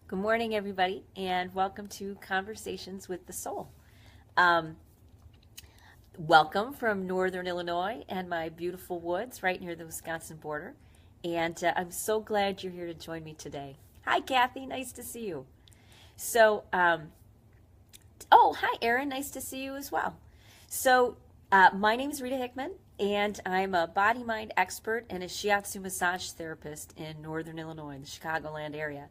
Good morning, everybody, and welcome to Conversations with the Soul. Um, Welcome from Northern Illinois and my beautiful woods right near the Wisconsin border. And I'm so glad you're here to join me today. Hi, Kathy. Nice to see you. So, oh, hi, Erin. Nice to see you as well. My name is Rita Hickman, and I'm a body-mind expert and a shiatsu massage therapist in Northern Illinois, in the Chicagoland area.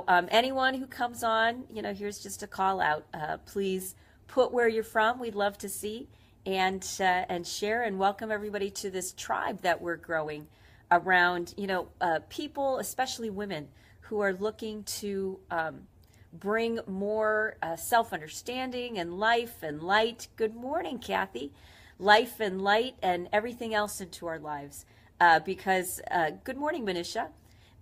Anyone who comes on, here's just a call out. Please put where you're from. We'd love to see and share and welcome everybody to this tribe that we're growing around, people, especially women, who are looking to bring more self-understanding and life and light. Good morning, Kathy. Life and light and everything else into our lives. Good morning, Manisha.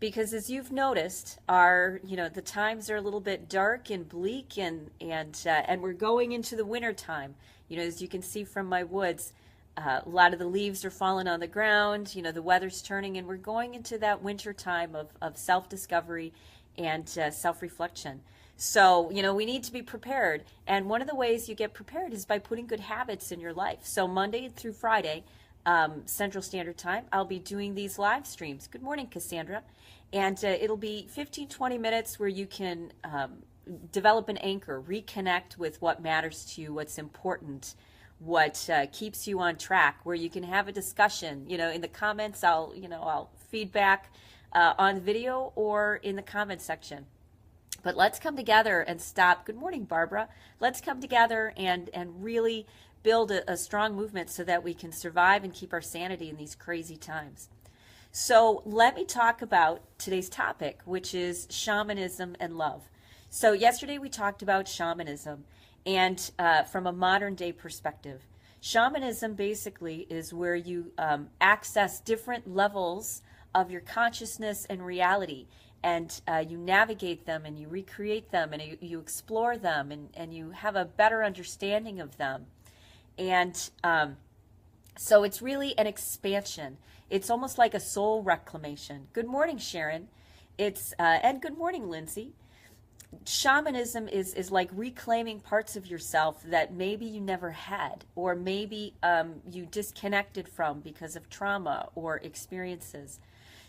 Because as you've noticed, the times are a little bit dark and bleak, and we're going into the winter time. As you can see from my woods, a lot of the leaves are falling on the ground. The weather's turning, and we're going into that winter time of self-discovery and self-reflection. So, we need to be prepared. And one of the ways you get prepared is by putting good habits in your life. So Monday through Friday, Central Standard Time, I'll be doing these live streams. Good morning, Cassandra. And it'll be 15-20 minutes where you can develop an anchor, reconnect with what matters to you, what's important, what keeps you on track, where you can have a discussion. In the comments, I'll feedback on the video or in the comment section. But let's come together and stop. Good morning, Barbara. Let's come together and really build a strong movement so that we can survive and keep our sanity in these crazy times. So let me talk about today's topic, which is shamanism and love. So yesterday we talked about shamanism and from a modern day perspective. Shamanism basically is where you access different levels of your consciousness and reality, and you navigate them and you recreate them and you explore them and you have a better understanding of them. And so it's really an expansion. It's almost like a soul reclamation. Good morning, Sharon. And good morning, Lindsay. Shamanism is like reclaiming parts of yourself that maybe you never had, or maybe you disconnected from because of trauma or experiences.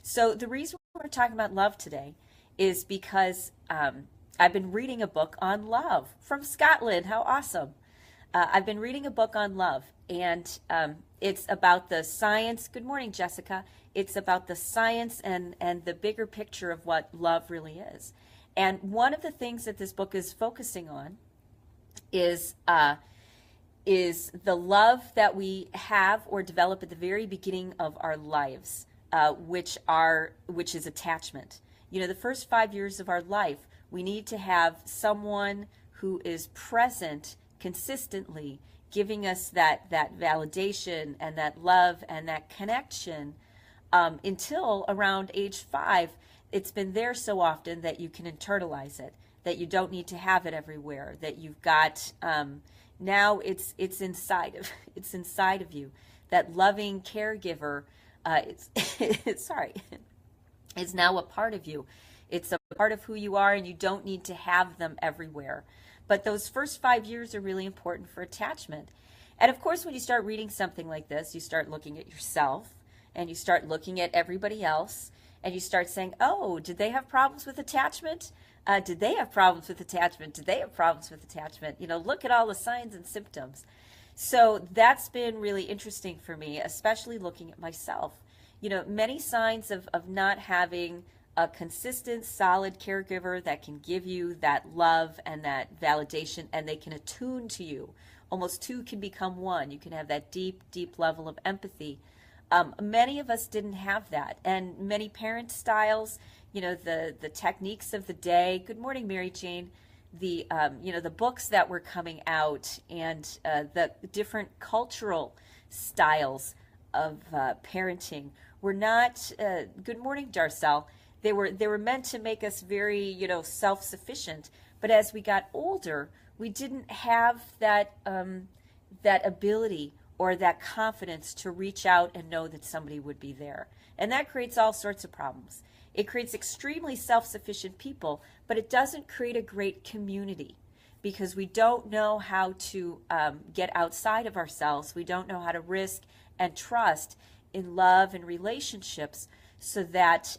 So the reason we're talking about love today is because I've been reading a book on love from Scotland. How awesome. I've been reading a book on love, and it's about the science. Good morning, Jessica. It's about the science and the bigger picture of what love really is. And one of the things that this book is focusing on is the love that we have or develop at the very beginning of our lives, which is attachment. The first 5 years of our life, we need to have someone who is present consistently, giving us that validation and that love and that connection until around age 5. It's been there so often that you can internalize it, that you don't need to have it everywhere, that you've got now it's inside of you. That loving caregiver is now a part of you. It's a part of who you are, and you don't need to have them everywhere. But those first 5 years are really important for attachment. And of course, when you start reading something like this, you start looking at yourself and you start looking at everybody else, and you start saying, oh, did they have problems with attachment? Did they have problems with attachment? Did they have problems with attachment? Look at all the signs and symptoms. So that's been really interesting for me, especially looking at myself. Many signs of not having a consistent, solid caregiver that can give you that love and that validation, and they can attune to you. Almost two can become one. You can have that deep, deep level of empathy. Many of us didn't have that, and many parent styles, the techniques of the day. Good morning, Mary Jane. The books that were coming out and the different cultural styles of parenting were not. Good morning, Darcel. They were meant to make us very, self-sufficient. But as we got older, we didn't have that ability or that confidence to reach out and know that somebody would be there. And that creates all sorts of problems. It creates extremely self-sufficient people, but it doesn't create a great community because we don't know how to get outside of ourselves. We don't know how to risk and trust in love and relationships so that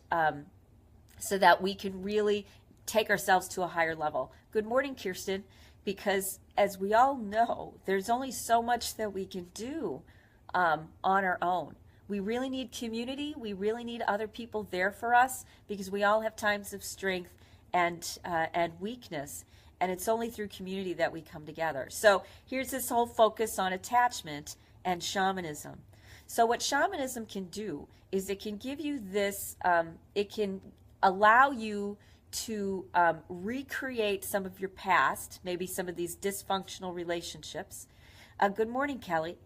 we can really take ourselves to a higher level. Good morning, Kirsten, because as we all know, there's only so much that we can do on our own. We really need community. We really need other people there for us because we all have times of strength and weakness. And it's only through community that we come together. So here's this whole focus on attachment and shamanism. So what shamanism can do is it can give you this, it can allow you to recreate some of your past, maybe some of these dysfunctional relationships. Good morning, Kelly.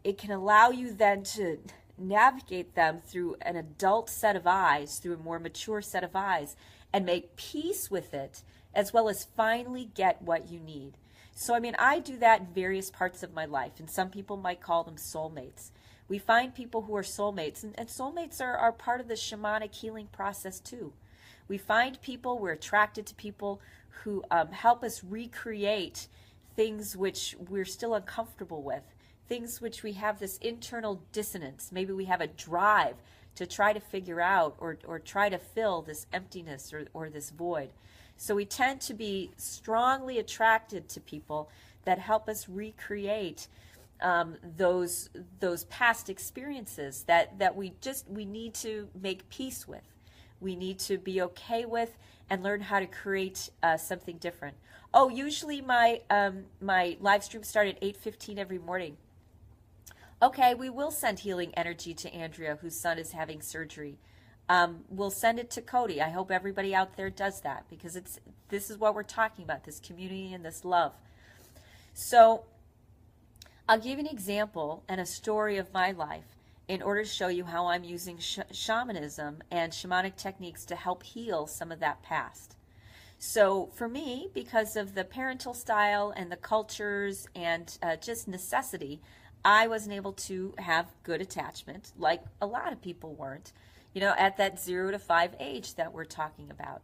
It can allow you then to navigate them through an adult set of eyes, through a more mature set of eyes, and make peace with it, as well as finally get what you need. So, I mean, I do that in various parts of my life, and some people might call them soulmates. We find people who are soulmates, and soulmates are part of the shamanic healing process too. We find people, we're attracted to people who help us recreate things which we're still uncomfortable with, things which we have this internal dissonance. Maybe we have a drive to try to figure out or try to fill this emptiness or this void. So we tend to be strongly attracted to people that help us recreate those past experiences that we need to make peace with. We need to be okay with and learn how to create something different. Oh, usually my live stream start at 8:15 every morning. Okay, we will send healing energy to Andrea, whose son is having surgery. We'll send it to Cody. I hope everybody out there does that because this is what we're talking about, this community and this love. So I'll give you an example and a story of my life in order to show you how I'm using shamanism and shamanic techniques to help heal some of that past. So for me, because of the parental style and the cultures and just necessity, I wasn't able to have good attachment like a lot of people weren't, you know, at that 0 to 5 age that we're talking about.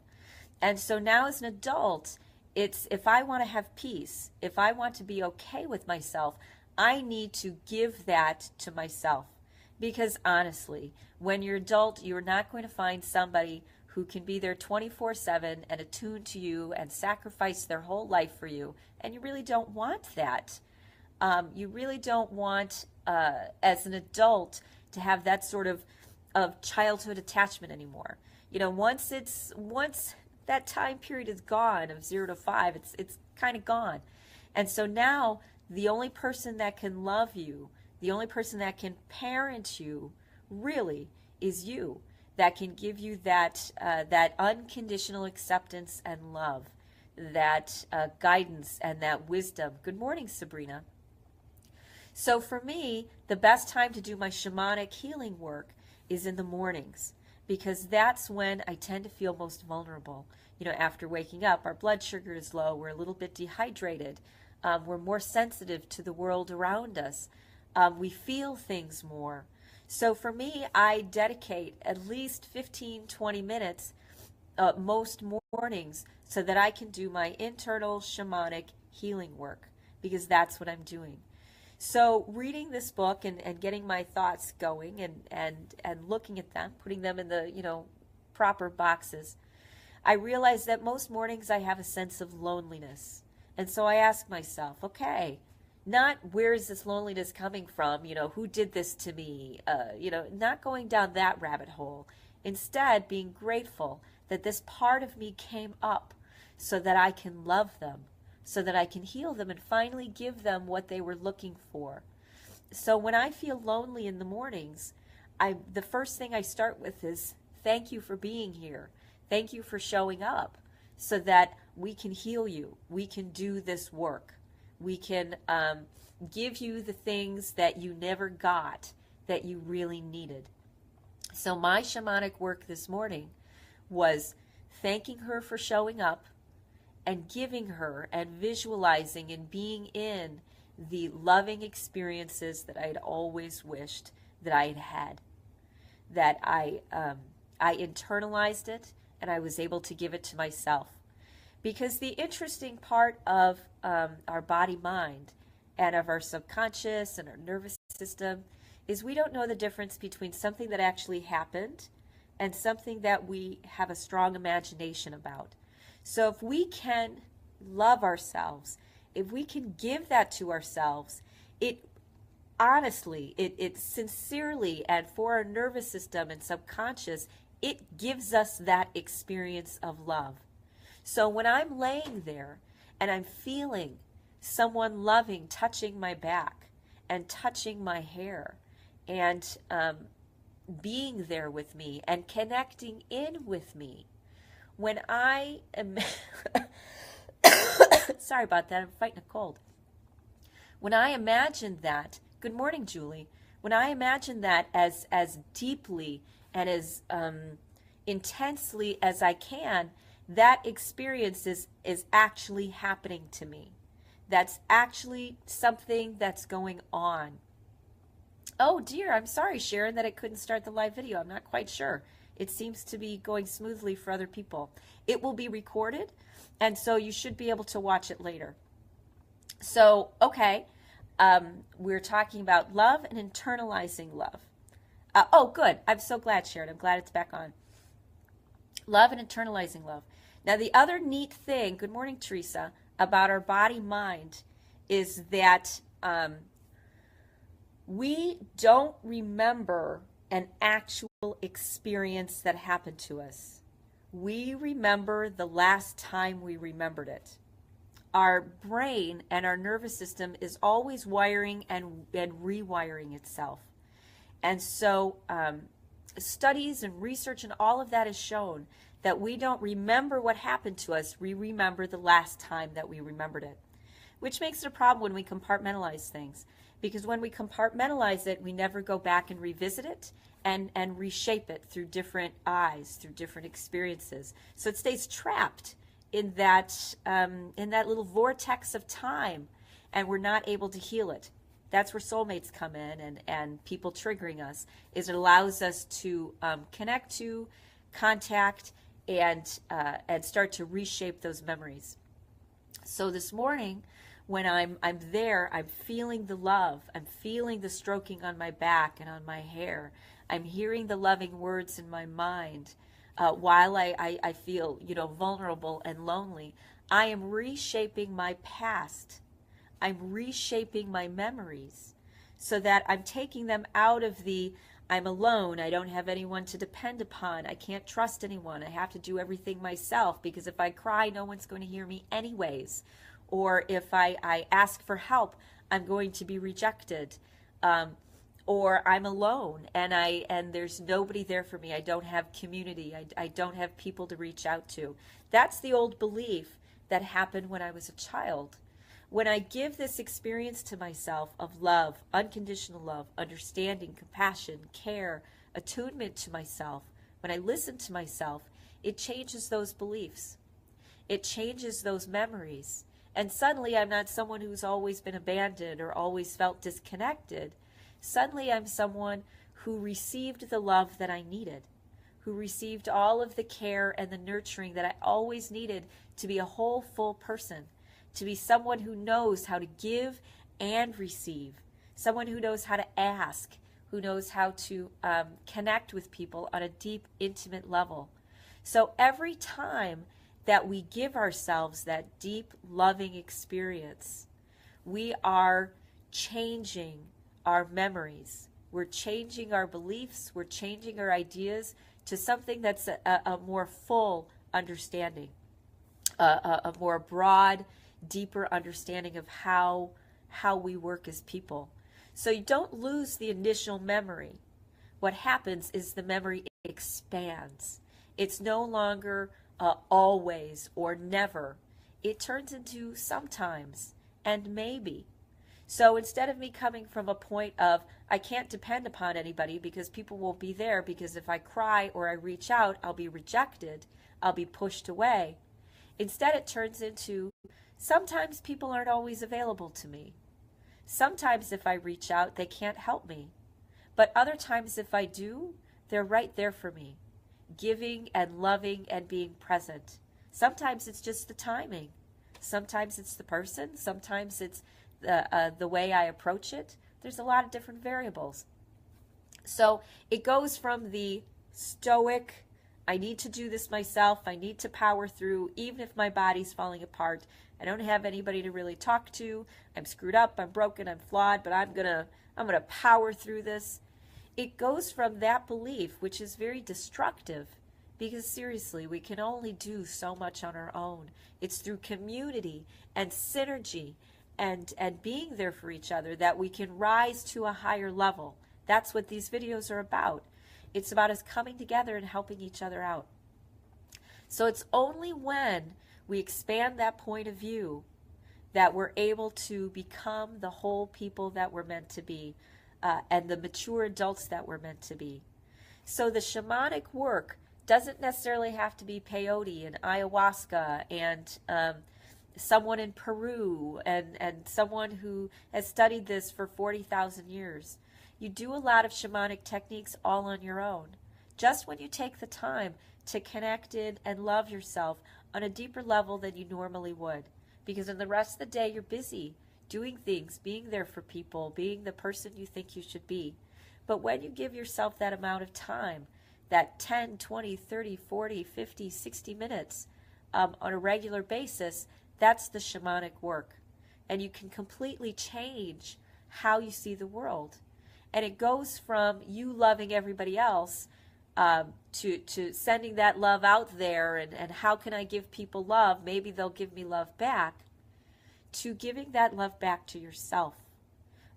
And so now as an adult, it's if I want to have peace, if I want to be okay with myself, I need to give that to myself. Because honestly, when you're adult, you're not going to find somebody who can be there 24/7 and attuned to you and sacrifice their whole life for you. And you really don't want that. You really don't want, as an adult, to have that sort of childhood attachment anymore. You know, once that time period is gone of 0 to 5, it's kind of gone. And so now the only person that can love you, the only person that can parent you really is you, that can give you that unconditional acceptance and love, that guidance and that wisdom. Good morning, Sabrina. So for me, the best time to do my shamanic healing work is in the mornings because that's when I tend to feel most vulnerable. You know, after waking up, our blood sugar is low, we're a little bit dehydrated, we're more sensitive to the world around us. We feel things more. So for me, I dedicate at least 15, 20 minutes most mornings so that I can do my internal shamanic healing work because that's what I'm doing. So reading this book and getting my thoughts going and looking at them, putting them in the, you know, proper boxes, I realize that most mornings I have a sense of loneliness. And so I ask myself, okay, not where is this loneliness coming from? You know, who did this to me? You know, not going down that rabbit hole. Instead, being grateful that this part of me came up so that I can love them, so that I can heal them and finally give them what they were looking for. So when I feel lonely in the mornings, the first thing I start with is thank you for being here. Thank you for showing up so that we can heal you. We can do this work. We can give you the things that you never got that you really needed. So my shamanic work this morning was thanking her for showing up and giving her and visualizing and being in the loving experiences that I had always wished that I had had, that I internalized it and I was able to give it to myself. Because the interesting part of our body-mind and of our subconscious and our nervous system is we don't know the difference between something that actually happened and something that we have a strong imagination about. So if we can love ourselves, if we can give that to ourselves, it honestly, it sincerely, and for our nervous system and subconscious, it gives us that experience of love. So when I'm laying there and I'm feeling someone loving touching my back and touching my hair and being there with me and connecting in with me, when I am sorry about that, I'm fighting a cold. When I imagine that, good morning, Julie. When I imagine that as deeply and as intensely as I can, that experience is actually happening to me. That's actually something that's going on. Oh dear, I'm sorry, Sharon, that I couldn't start the live video. I'm not quite sure. It seems to be going smoothly for other people. It will be recorded, and so you should be able to watch it later. So, okay, we're talking about love and internalizing love. Oh, good. I'm so glad, Sharon. I'm glad it's back on. Love and internalizing love. Now, the other neat thing, good morning, Teresa, about our body-mind is that we don't remember an actual experience that happened to us. We remember the last time we remembered it. Our brain and our nervous system is always wiring and rewiring itself. And so studies and research and all of that has shown that we don't remember what happened to us. We remember the last time that we remembered it, which makes it a problem when we compartmentalize things. Because when we compartmentalize it, we never go back and revisit it and reshape it through different eyes, through different experiences. So it stays trapped in that little vortex of time, and we're not able to heal it. That's where soulmates come in, and people triggering us, is it allows us to connect to, contact, and start to reshape those memories. So this morning, when I'm there, I'm feeling the love, I'm feeling the stroking on my back and on my hair, I'm hearing the loving words in my mind, while I feel, vulnerable and lonely. I am reshaping my past. I'm reshaping my memories so that I'm taking them out of the I'm alone, I don't have anyone to depend upon, I can't trust anyone, I have to do everything myself because if I cry, no one's going to hear me anyways. Or if I ask for help, I'm going to be rejected. Or I'm alone and there's nobody there for me. I don't have community. I don't have people to reach out to. That's the old belief that happened when I was a child. When I give this experience to myself of love, unconditional love, understanding, compassion, care, attunement to myself, when I listen to myself, it changes those beliefs. It changes those memories. And suddenly I'm not someone who's always been abandoned or always felt disconnected. Suddenly I'm someone who received the love that I needed, who received all of the care and the nurturing that I always needed to be a whole, full person, to be someone who knows how to give and receive, someone who knows how to ask, who knows how to connect with people on a deep, intimate level. So every time that we give ourselves that deep, loving experience, we are changing our memories. We're changing our beliefs. We're changing our ideas to something that's a more full understanding, a more broad, deeper understanding of how we work as people. So you don't lose the initial memory. What happens is the memory expands. It's no longer always or never. It turns into sometimes and maybe. So instead of me coming from a point of I can't depend upon anybody because people won't be there because if I cry or I reach out, I'll be rejected, I'll be pushed away. Instead it turns into sometimes people aren't always available to me. Sometimes if I reach out, they can't help me. But other times if I do, they're right there for me, giving and loving and being present. Sometimes it's just the timing. Sometimes it's the person. Sometimes it's the way I approach it. There's a lot of different variables. So it goes from the stoic, I need to do this myself, I need to power through, even if my body's falling apart, I don't have anybody to really talk to, I'm screwed up, I'm broken, I'm flawed, but I'm gonna power through this. It goes from that belief, which is very destructive, because seriously, we can only do so much on our own. It's through community and synergy and being there for each other that we can rise to a higher level. That's what these videos are about. It's about us coming together and helping each other out. So it's only when we expand that point of view that we're able to become the whole people that we're meant to be, and the mature adults that we're meant to be. So the shamanic work doesn't necessarily have to be peyote and ayahuasca and someone in Peru and someone who has studied this for 40,000 years. You do a lot of shamanic techniques all on your own. Just when you take the time to connect in and love yourself on a deeper level than you normally would. Because in the rest of the day, you're busy doing things, being there for people, being the person you think you should be. But when you give yourself that amount of time, that 10, 20, 30, 40, 50, 60 minutes on a regular basis, that's the shamanic work. And you can completely change how you see the world. And it goes from you loving everybody else to sending that love out there and how can I give people love? Maybe they'll give me love back. To giving that love back to yourself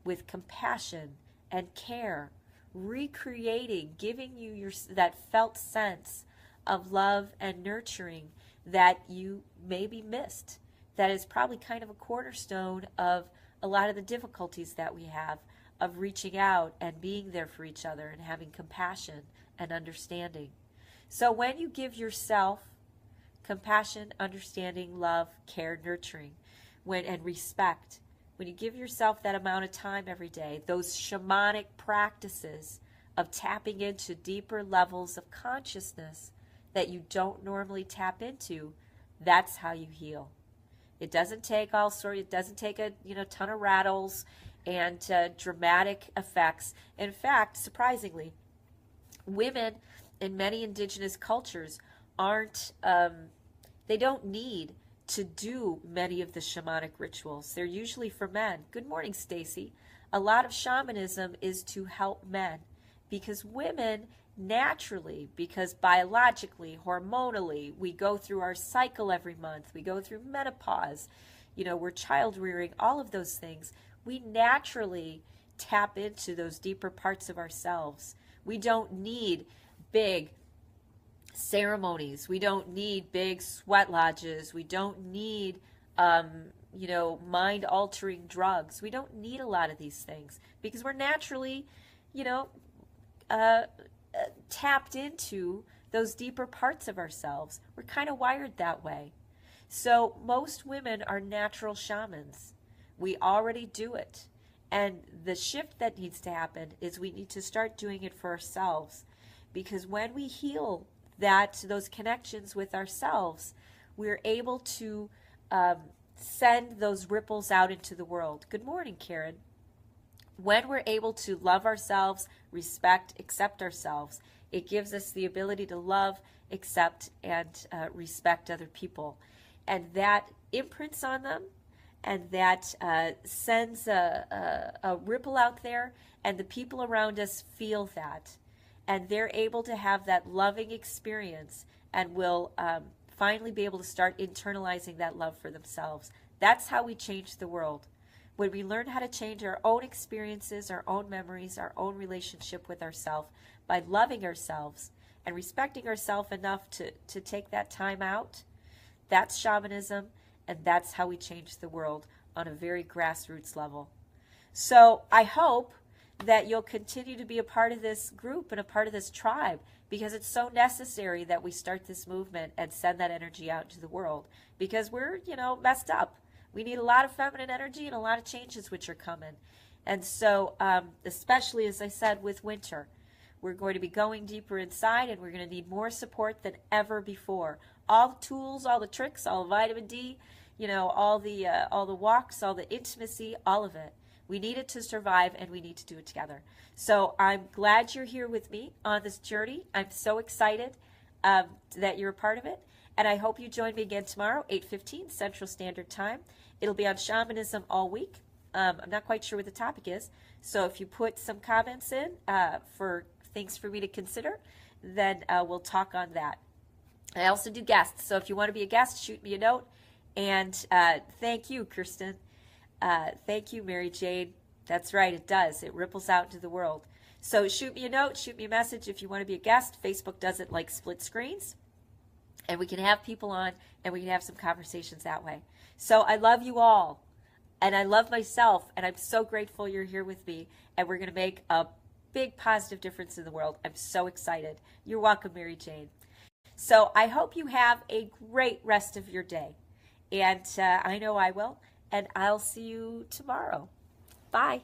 with compassion and care, recreating, giving you that felt sense of love and nurturing that you maybe missed. That is probably kind of a cornerstone of a lot of the difficulties that we have of reaching out and being there for each other and having compassion and understanding. So when you give yourself compassion, understanding, love, care, nurturing, and respect, when you give yourself that amount of time every day, those shamanic practices of tapping into deeper levels of consciousness that you don't normally tap into, that's how you heal. It doesn't take it doesn't take a ton of rattles and dramatic effects. In fact, surprisingly, women in many indigenous cultures they don't need to do many of the shamanic rituals. They're usually for men. Good morning, Stacy. A lot of shamanism is to help men because women naturally, because biologically, hormonally, we go through our cycle every month. We go through menopause. We're child rearing, all of those things. We naturally tap into those deeper parts of ourselves. We don't need big ceremonies. We don't need big sweat lodges. We don't need, mind-altering drugs. We don't need a lot of these things because we're naturally, tapped into those deeper parts of ourselves. We're kind of wired that way. So most women are natural shamans. We already do it. And the shift that needs to happen is we need to start doing it for ourselves. Because when we heal those connections with ourselves, we're able to send those ripples out into the world. Good morning, Karen. When we're able to love ourselves, respect, accept ourselves, it gives us the ability to love, accept, and respect other people. And that imprints on them, and that sends a ripple out there, and the people around us feel that. And they're able to have that loving experience and will finally be able to start internalizing that love for themselves. That's how we change the world. When we learn how to change our own experiences, our own memories, our own relationship with ourselves by loving ourselves and respecting ourselves enough to take that time out, that's shamanism, and that's how we change the world on a very grassroots level. So I hope that you'll continue to be a part of this group and a part of this tribe, because it's so necessary that we start this movement and send that energy out to the world, because we're, messed up. We need a lot of feminine energy and a lot of changes which are coming. And so, especially as I said, with winter, we're going to be going deeper inside, and we're going to need more support than ever before. All the tools, all the tricks, all the vitamin D, all the walks, all the intimacy, all of it. We need it to survive, and we need to do it together. So I'm glad you're here with me on this journey. I'm so excited that you're a part of it. And I hope you join me again tomorrow, 8:15 Central Standard Time. It'll be on shamanism all week. I'm not quite sure what the topic is. So if you put some comments in for things for me to consider, then we'll talk on that. I also do guests. So if you want to be a guest, shoot me a note. And thank you, Kirsten. Thank you, Mary Jane. That's right, it does. It ripples out into the world. So shoot me a note, shoot me a message if you want to be a guest. Facebook doesn't like split screens. And we can have people on, and we can have some conversations that way. So I love you all, and I love myself, and I'm so grateful you're here with me, and we're going to make a big positive difference in the world. I'm so excited. You're welcome, Mary Jane. So I hope you have a great rest of your day, and I know I will, and I'll see you tomorrow. Bye.